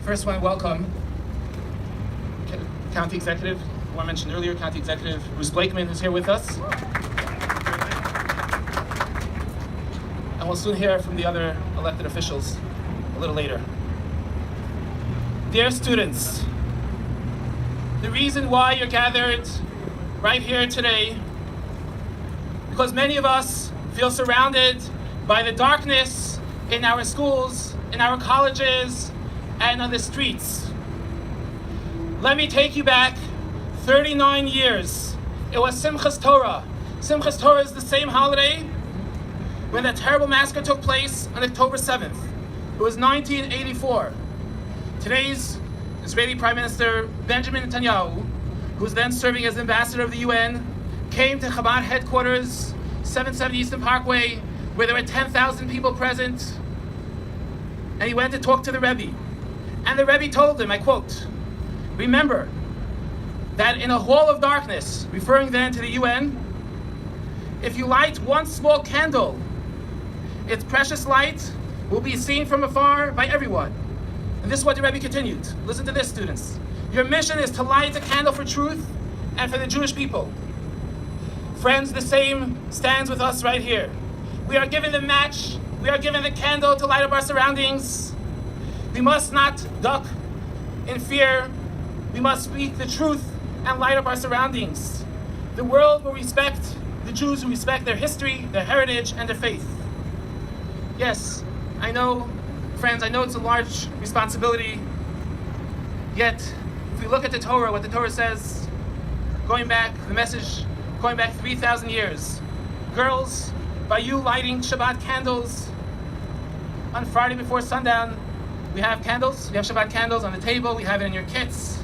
First, I want to welcome County Executive, who I mentioned earlier, County Executive Bruce Blakeman, who's here with us. And we'll soon hear from the other elected officials a little later. Dear students, the reason why you're gathered right here today, because many of us feel surrounded by the darkness in our schools, in our colleges, and on the streets. Let me take you back 39 years. It was Simchas Torah. Simchas Torah is the same holiday when that terrible massacre took place on October 7th. It was 1984. Today's Israeli Prime Minister Benjamin Netanyahu, who was then serving as ambassador of the UN, came to Chabad headquarters, 770 Eastern Parkway, where there were 10,000 people present, and he went to talk to the Rebbe. And the Rebbe told him, I quote, "Remember that in a hall of darkness," referring then to the UN, "if you light one small candle, its precious light will be seen from afar by everyone." And this is what the Rebbe continued. Listen to this, students. Your mission is to light a candle for truth and for the Jewish people. Friends, the same stands with us right here. We are given the match, we are given the candle to light up our surroundings. We must not duck in fear. We must speak the truth and light up our surroundings. The world will respect the Jews who respect their history, their heritage, and their faith. Yes, I know, friends, I know it's a large responsibility, yet if we look at the Torah, what the Torah says, going back, the message, going back 3,000 years, girls, by you lighting Shabbat candles on Friday before sundown, we have candles, we have Shabbat candles on the table, we have it in your kits.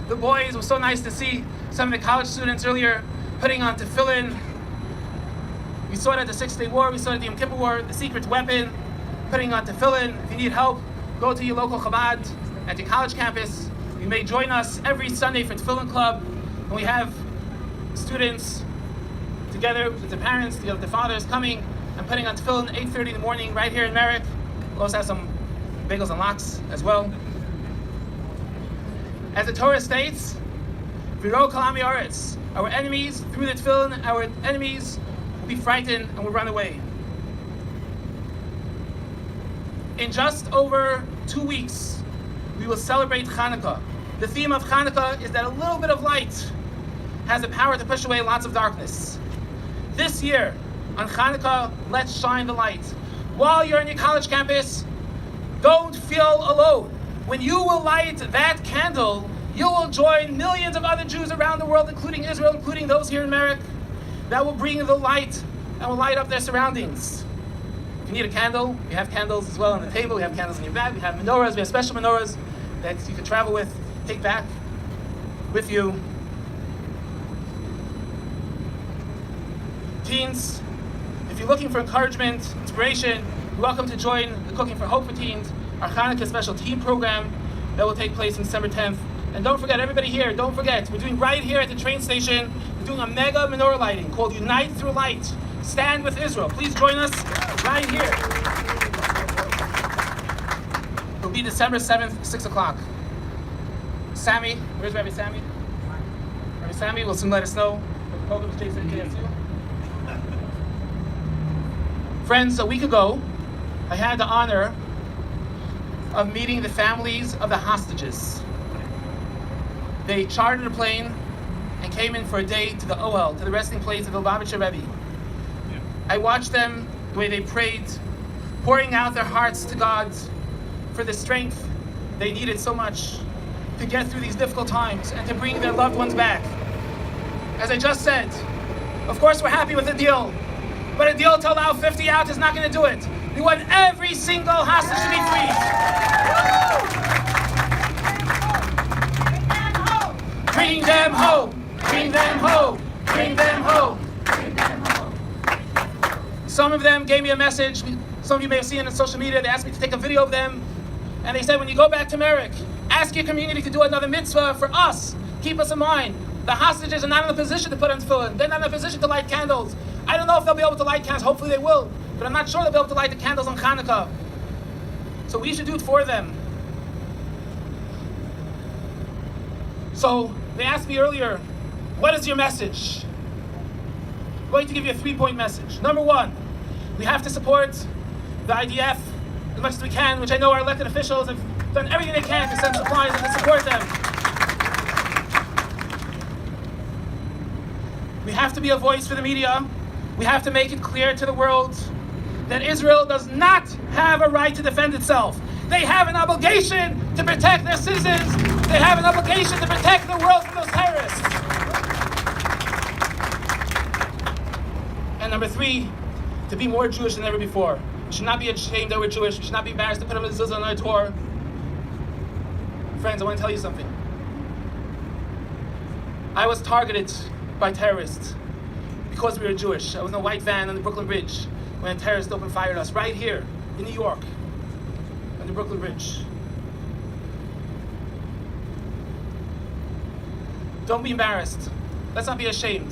The boys, it was so nice to see some of the college students earlier putting on tefillin. We saw it at the 6-Day War, we saw it at the Yom Kippur War, the secret weapon, putting on tefillin. If you need help, go to your local Chabad at the college campus. You may join us every Sunday for Tefillin Club, and we have students together with the parents, together with the fathers, coming and putting on tefillin 8:30 in the morning right here in Merrick. We also have some bagels and lox as well. As the Torah states, V'ro kol ami haaretz, our enemies, through the tefillin, our enemies will be frightened and will run away. In just over 2 weeks, we will celebrate Kaneka. The theme of Kaneka is that a little bit of light has the power to push away lots of darkness. This year, on Kaneka, let's shine the light. While you're on your college campus, don't feel alone. When you will light that candle, you will join millions of other Jews around the world, including Israel, including those here in Merrick, that will bring the light and will light up their surroundings. If you need a candle, we have candles as well on the table. We have candles in your bag. We have menorahs. We have special menorahs that you can travel with, take back with you. Teens, if you're looking for encouragement, inspiration, you're welcome to join the Cooking for Hope for Teens, our Kaneka special teen program that will take place on December 10th. And don't forget, everybody here, don't forget, we're doing right here at the train station, we're doing a mega menorah lighting called Unite Through Light. Stand with Israel. Please join us right here. It'll be December 7th, 6 o'clock. Sammy, where's Rabbi Sammy? Rabbi Sammy will soon let us know what the program is. Jason, KSU. Friends, a week ago, I had the honor of meeting the families of the hostages. They chartered a plane and came in for a day to the Ohel, to the resting place of the Lubavitcher Rebbe. I watched them, the way they prayed, pouring out their hearts to God for the strength they needed so much to get through these difficult times and to bring their loved ones back. As I just said, of course we're happy with the deal, but a deal to allow 50 out is not going to do it. We want every single hostage to be free. Bring them home! Bring them home! Bring them home! Bring them home! Some of them gave me a message. Some of you may have seen it on social media. They asked me to take a video of them. And they said, when you go back to Merrick, ask your community to do another mitzvah for us. Keep us in mind. The hostages are not in a position to put on tefillin. They're not in a position to light candles. I don't know if they'll be able to light candles. Hopefully they will. But I'm not sure they'll be able to light the candles on Kaneka. So we should do it for them. So they asked me earlier, what is your message? I'm going to give you a 3-point message. Number one, we have to support the IDF as much as we can, which I know our elected officials have done everything they can to send supplies and to support them. We have to be a voice for the media. We have to make it clear to the world that Israel does not have a right to defend itself. They have an obligation to protect their citizens. They have an obligation to protect the world from those terrorists. And number 3, to be more Jewish than ever before. We should not be ashamed that we're Jewish. We should not be embarrassed to put a mezuzah on our Torah. Friends, I want to tell you something. I was targeted by terrorists because we were Jewish. I was in a white van on the Brooklyn Bridge when a terrorist opened fire at us right here in New York on the Brooklyn Bridge. Don't be embarrassed. Let's not be ashamed.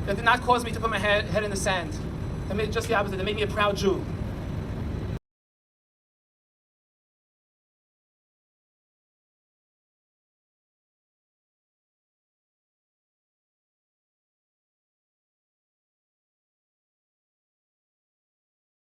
That did not cause me to put my head in the sand. That made just the opposite. That made me a proud Jew.